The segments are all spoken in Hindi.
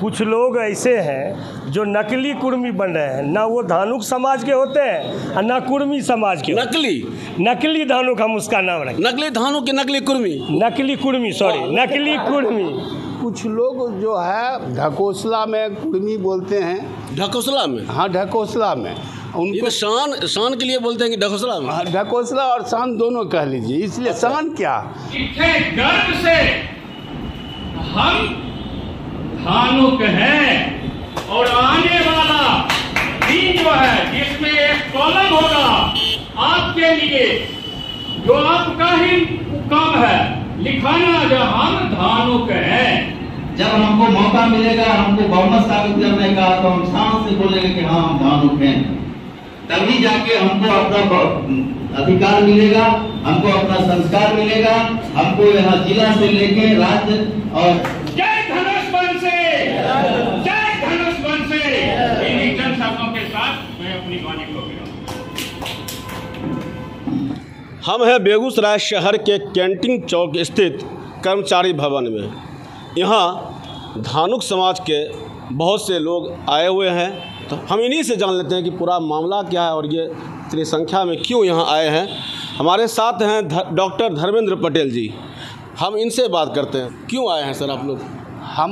कुछ लोग ऐसे हैं जो नकली कुर्मी बन रहे हैं, ना वो धानुक समाज के होते हैं और ना कुर्मी समाज के। नकली धानुक हम उसका नाम रखें। नकली धानुक की नकली कुर्मी, नकली कुर्मी। कुछ लोग जो है ढकोसला में कुर्मी बोलते हैं। ढकोसला में? हाँ, ढकोसला में। उनको शान के लिए बोलते हैं कि ढकोसला में? हाँ, ढकोसला और शान दोनों कह लीजिए। इसलिए शान क्या, इतने गर्व से हम धानुक हैं और आने वाला दिन जो है जिसमें एक कॉलम होगा आपके लिए, जो आपका ही काम है लिखाना, जो हम धानुक हैं। जब हमको मौका मिलेगा, हमको बहुमत साबित करने का, तो हम शान से बोलेंगे कि हाँ हम धानुक हैं। तभी जाके हमको अपना अधिकार मिलेगा, हमको अपना संस्कार मिलेगा, हमको यहाँ जिला से लेके राज्य और जय धनुष वन से, जय धनुष वन से। इन्हीं चंद शब्दों के साथ मैं अपनी वाणी को विराम। हम हैं बेगूसराय शहर के कैंटीन चौक स्थित कर्मचारी भवन में। यहाँ धानुक समाज के बहुत से लोग आए हुए हैं, तो हम इन्हीं से जान लेते हैं कि पूरा मामला क्या है और ये इतनी संख्या में क्यों यहाँ आए हैं। हमारे साथ हैं डॉक्टर धर्मेंद्र पटेल जी। हम इनसे बात करते हैं। क्यों आए हैं सर आप लोग? हम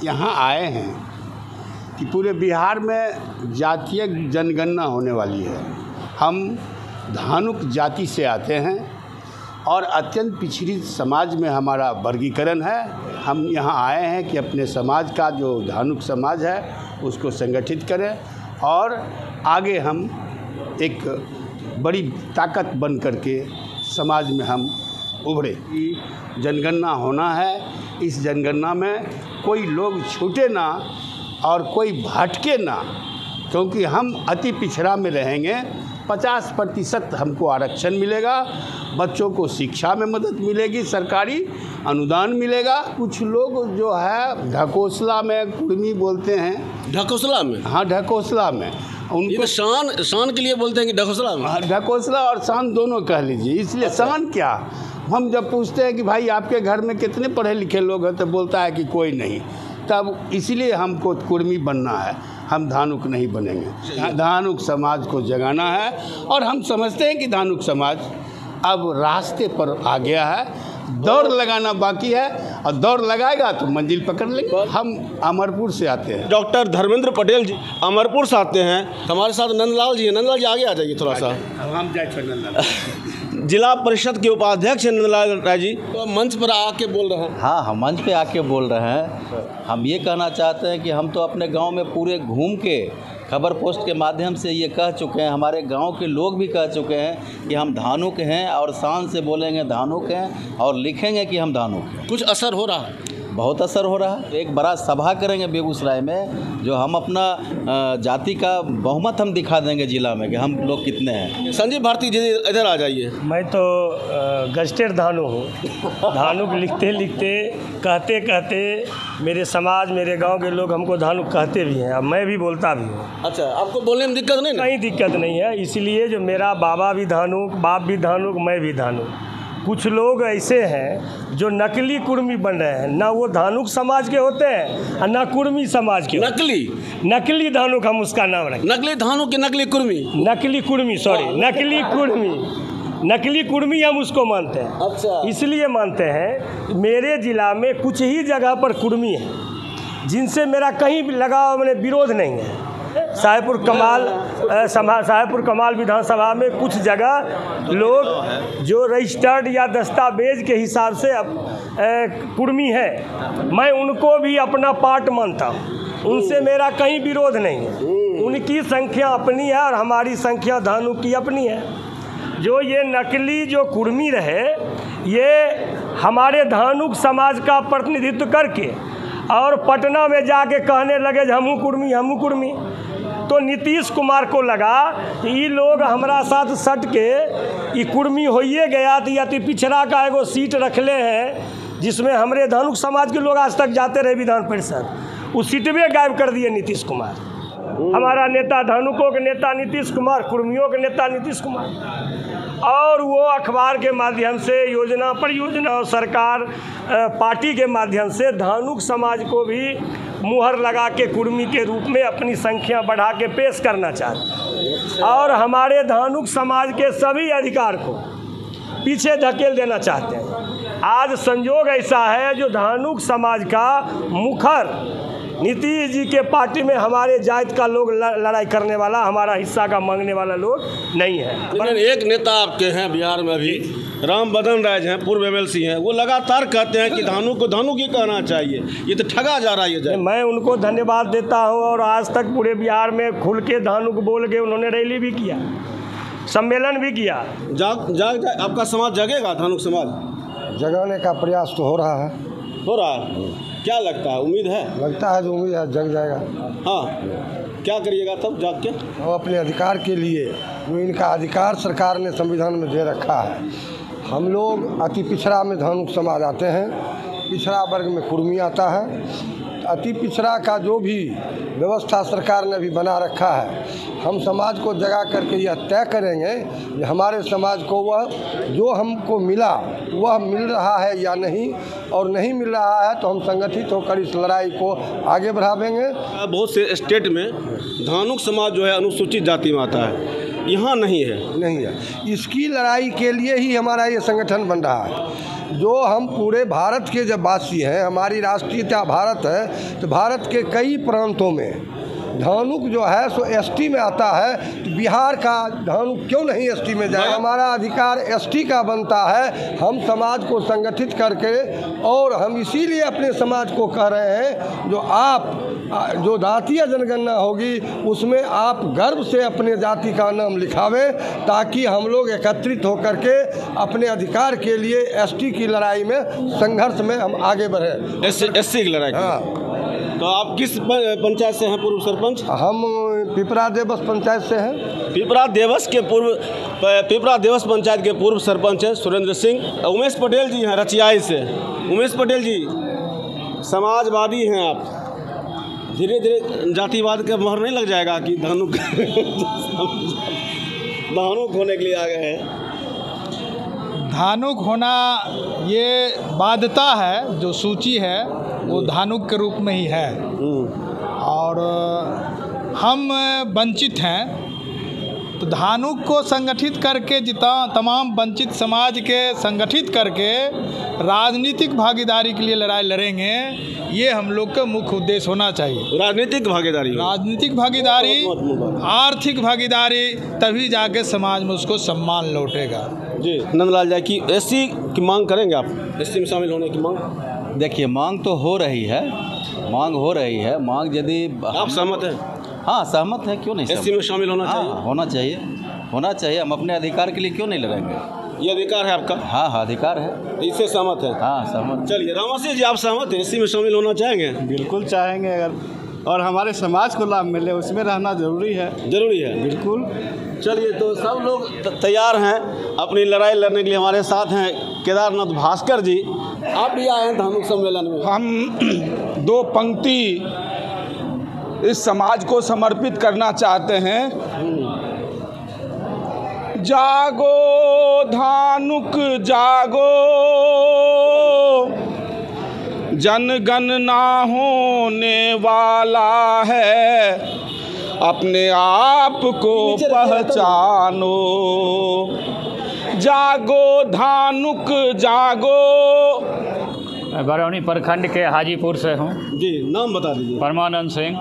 यहाँ आए हैं कि पूरे बिहार में जातीय जनगणना होने वाली है। हम धानुक जाति से आते हैं और अत्यंत पिछड़ी समाज में हमारा वर्गीकरण है। हम यहाँ आए हैं कि अपने समाज का जो धानुक समाज है उसको संगठित करें और आगे हम एक बड़ी ताकत बन करके समाज में हम उभरे। जनगणना होना है, इस जनगणना में कोई लोग छूटे ना और कोई भटके ना, क्योंकि हम अति पिछड़ा में रहेंगे। 50% हमको आरक्षण मिलेगा, बच्चों को शिक्षा में मदद मिलेगी, सरकारी अनुदान मिलेगा। कुछ लोग जो है ढकोसला में कुर्मी बोलते हैं। ढकोसला में? हाँ, ढकोसला में। उनको शान के लिए बोलते हैं कि ढकोसला में? हाँ, ढकोसला और शान दोनों कह लीजिए। इसलिए शान क्या, हम जब पूछते हैं कि भाई आपके घर में कितने पढ़े लिखे लोग हैं, तो बोलता है कि कोई नहीं। तब इसलिए हमको कुर्मी बनना है, हम धानुक नहीं बनेंगे। धानुक समाज को जगाना है और हम समझते हैं कि धानुक समाज अब रास्ते पर आ गया है। दौड़ लगाना बाकी है और दौड़ लगाएगा तो मंजिल पकड़ लेंगे। हम अमरपुर से आते हैं। डॉक्टर धर्मेंद्र पटेल जी अमरपुर से आते हैं। हमारे साथ नंदलाल जी हैं। नंदलाल जी आगे आ जाइए थोड़ा सा। हम जाए नंदलाल जिला परिषद के उपाध्यक्ष हैं नंदलाल राय जी, तो मंच पर आके बोल रहे हैं। हाँ, हम मंच पे आके बोल रहे हैं। हम ये कहना चाहते हैं कि हम तो अपने गांव में पूरे घूम के खबर पोस्ट के माध्यम से ये कह चुके हैं, हमारे गांव के लोग भी कह चुके हैं कि हम धानुक हैं और शान से बोलेंगे धानुक हैं और लिखेंगे कि हम धानुक हैं। कुछ असर हो रहा है? बहुत असर हो रहा है। एक बड़ा सभा करेंगे बेगूसराय में, जो हम अपना जाति का बहुमत हम दिखा देंगे जिला में कि हम लोग कितने हैं। संजीव भारती जी इधर आ जाइए। मैं तो गजटेड धानु हूँ। धानुक लिखते लिखते कहते कहते मेरे समाज मेरे गांव के लोग हमको धानुक कहते भी हैं, अब मैं भी बोलता भी हूँ। अच्छा, आपको बोलने में दिक्कत नहीं? कहीं दिक्कत नहीं है। इसलिए जो मेरा बाबा भी धानुक, बाप भी धानुक, मैं भी धानुक। कुछ लोग ऐसे हैं जो नकली कुर्मी बन रहे हैं, ना वो धानुक समाज के होते हैं और ना कुर्मी समाज के। नकली धानुक हम उसका नाम रखें। नकली धानुक की नकली कुर्मी? नकली कुर्मी हम उसको मानते हैं। अच्छा, इसलिए मानते हैं मेरे ज़िला में कुछ ही जगह पर कुर्मी है जिनसे मेरा कहीं भी लगाव मैंने विरोध नहीं है। साहेबपुर कमाल विधानसभा में कुछ जगह लोग जो रजिस्टर्ड या दस्तावेज के हिसाब से कुर्मी है, मैं उनको भी अपना पार्ट मानता हूँ। उनसे मेरा कहीं विरोध नहीं है। उनकी संख्या अपनी है और हमारी संख्या धानुक की अपनी है। जो ये नकली जो कुर्मी रहे, ये हमारे धानुक समाज का प्रतिनिधित्व करके और पटना में जाके कहने लगे हमू कुर्मी। तो नीतीश कुमार को लगा कि ये लोग हमारा साथ सट के ये कुर्मी होइए गया, तो अति पिछड़ा का एगो सीट रखले हैं जिसमें हमारे धानुक समाज के लोग आज तक जाते रहे विधान परिषद। उस सीट में गायब कर दिए नीतीश कुमार। हमारा नेता धानुकों के नेता नीतीश कुमार, कुर्मियों के नेता नीतीश कुमार। और वो अखबार के माध्यम से योजना परियोजना और सरकार पार्टी के माध्यम से धानुक समाज को भी मुहर लगा के कुर्मी के रूप में अपनी संख्या बढ़ा के पेश करना चाहते हैं और हमारे धानुक समाज के सभी अधिकार को पीछे धकेल देना चाहते हैं। आज संजोग ऐसा है जो धानुक समाज का मुखर नीतीश जी के पार्टी में हमारे जात का लोग लड़ाई करने वाला, हमारा हिस्सा का मांगने वाला लोग नहीं है। लेकिन एक नेता आपके हैं बिहार में अभी, राम बदन राय हैं, पूर्व MLC हैं, वो लगातार कहते हैं कि धानुक को धानुक ही कहना चाहिए, ये तो ठगा जा रहा है ये। मैं उनको धन्यवाद देता हूँ और आज तक पूरे बिहार में खुल के धानुक बोल के उन्होंने रैली भी किया, सम्मेलन भी किया। जाग आपका समाज जगेगा, धानुक समाज जगाने का प्रयास तो हो रहा है। क्या लगता है, उम्मीद है? लगता है जो उम्मीद है जग जाएगा। हाँ, क्या करिएगा तब जाग के? हम अपने अधिकार के लिए, जो इनका अधिकार सरकार ने संविधान में दे रखा है, हम लोग अति पिछड़ा में धानुक समाज आते हैं, पिछड़ा वर्ग में कुर्मी आता है। अति पिछड़ा का जो भी व्यवस्था सरकार ने भी बना रखा है, हम समाज को जगा करके यह तय करेंगे कि हमारे समाज को वह जो हमको मिला वह मिल रहा है या नहीं, और नहीं मिल रहा है तो हम संगठित होकर इस लड़ाई को आगे बढ़ावेंगे। बहुत से स्टेट में धानुक समाज जो है अनुसूचित जाति में आता है, यहाँ नहीं है। इसकी लड़ाई के लिए ही हमारा ये संगठन बन रहा है। जो हम पूरे भारत के जब वासी हैं, हमारी राष्ट्रीयता भारत है, तो भारत के कई प्रांतों में धानुक जो है सो ST में आता है, तो बिहार का धानुक क्यों नहीं ST में जाए? हमारा अधिकार ST का बनता है। हम समाज को संगठित करके, और हम इसीलिए अपने समाज को कह रहे हैं जो जातीय जनगणना होगी उसमें आप गर्व से अपने जाति का नाम लिखावें, ताकि हम लोग एकत्रित होकर के अपने अधिकार के लिए ST की लड़ाई में, संघर्ष में हम आगे बढ़ें। SC की लड़ाई? हाँ। तो आप किस पंचायत से हैं पूर्व सरपंच? हम पिपरा देवस पंचायत से हैं। पिपरा देवस पंचायत के पूर्व सरपंच हैं सुरेंद्र सिंह। उमेश पटेल जी हैं रचियाई से। उमेश पटेल जी, समाजवादी हैं आप, धीरे धीरे जातिवाद का मोहर नहीं लग जाएगा कि धानुक होने के लिए आ गए हैं? धानुक होना ये बाध्यता है, जो सूची है वो धानुक के रूप में ही है, और हम वंचित हैं। तो धानुक को संगठित करके, जितना तमाम वंचित समाज के संगठित करके राजनीतिक भागीदारी के लिए लड़ाई लड़ेंगे, ये हम लोग का मुख्य उद्देश्य होना चाहिए। राजनीतिक भागीदारी, आर्थिक भागीदारी, तभी जाके समाज में उसको सम्मान लौटेगा। जी, नंदलाल जी की SC की मांग करेंगे आप? SC में शामिल होने की मांग? देखिए, मांग तो हो रही है, मांग यदि आप सहमत हैं? हाँ, सहमत है, क्यों नहीं? SC में शामिल होना चाहिए? होना चाहिए। हम अपने अधिकार के लिए क्यों नहीं लड़ेंगे? ये अधिकार है आपका? हाँ, अधिकार है। इससे सहमत है? हाँ, सहमत। चलिए, रामासी जी, आप सहमत हैं? SC में शामिल होना चाहेंगे? बिल्कुल चाहेंगे, अगर और हमारे समाज को लाभ मिले उसमें रहना जरूरी है। बिल्कुल। चलिए, तो सब लोग तैयार हैं अपनी लड़ाई लड़ने के लिए। हमारे साथ हैं केदारनाथ भास्कर जी, आप भी आए हैं धानुक सम्मेलन में। हम 2 पंक्ति इस समाज को समर्पित करना चाहते हैं। जागो धानुक जागो, जनगणना होने वाला है, अपने आप को पहचानो। जागो धानुक जागो। मैं बरौनी प्रखंड के हाजीपुर से हूँ। जी, नाम बता दीजिए। परमानंद सिंह।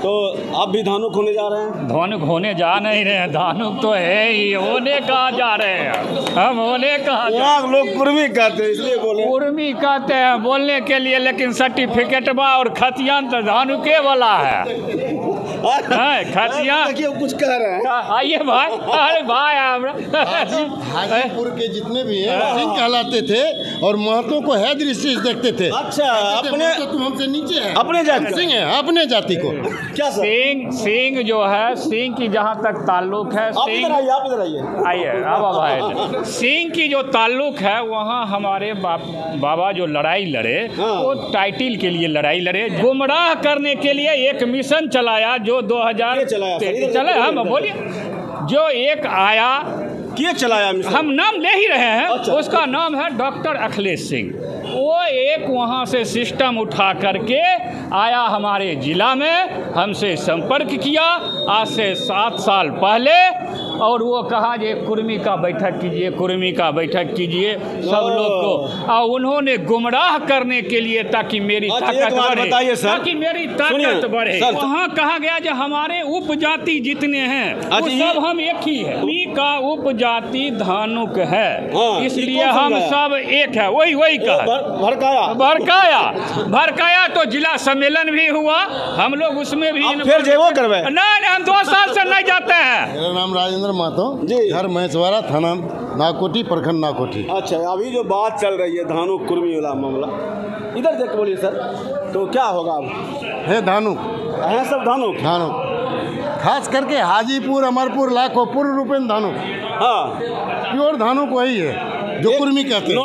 तो आप भी धानुक होने जा रहे हैं? धानुक होने जा नहीं रहे हैं, धानुक तो है ही, होने कहाँ जा रहे हैं हम? होने कहाँ लोग कुर्मी कहते हैं, इसलिए बोले। कुर्मी कहते हैं बोलने के लिए, लेकिन सर्टिफिकेटबा और खतियान तो धानुके वाला है। खतियान कुछ कह रहे हैं? आइए भाई, अरे भाई, हाजीपुर के जितने भी हैं सिंह कहलाते थे, और महतो को है दृष्टि देखते थे। अच्छा, अपने तो तुम हमसे नीचे हैं, अपने जाति सिंह है, अपने जाति को क्या? सिंह जो है, सिंह की जहाँ तक ताल्लुक है, आप इधर आइए। अब भाई, सिंह की जो ताल्लुक है, वहाँ हमारे बाबा जो लड़ाई लड़े, वो टाइटिल के लिए लड़ाई लड़े, गुमराह करने के लिए एक मिशन चलाया, जो 2000 चले, हम बोलिए, जो एक आया किए चलाया मिशन? हम नाम ले ही रहे हैं। अच्छा। उसका नाम है डॉक्टर अखिलेश सिंह। वो एक वहाँ से सिस्टम उठा करके आया हमारे ज़िला में, हमसे संपर्क किया आज से 7 साल पहले, और वो कहा ये कुर्मी का बैठक कीजिए, कुर्मी का बैठक कीजिए सब लोग को, और उन्होंने गुमराह करने के लिए ताकि मेरी ताकत बढ़े, ताकि मेरी ताकत बढ़े। वहाँ कहा गया जो हमारे उपजाति जितने हैं वो सब हम एक ही है। कुर्मी का उपजाति धानुक है, इसलिए हम सब एक है। वही कहा भड़काया तो जिला सम्मेलन भी हुआ, हम लोग उसमें भी फिर जेबो करवे? नहीं, हम 2 साल से नहीं जाते हैं। मेरा नाम राजेंद्र महतो, घर महेशवाड़ा, थाना नाकोटी, प्रखंड नाकोटी। अच्छा, अभी जो बात चल रही है धानुक कुर्मी वाला मामला, इधर देख बोलिए सर, तो क्या होगा अब? है धानुक, है सब धानुक, खास करके हाजीपुर, अमरपुर, लाखोपुर, रूपेन धानुक। हाँ, प्योर धानुक वही है जो कुर्मी कहते हैं।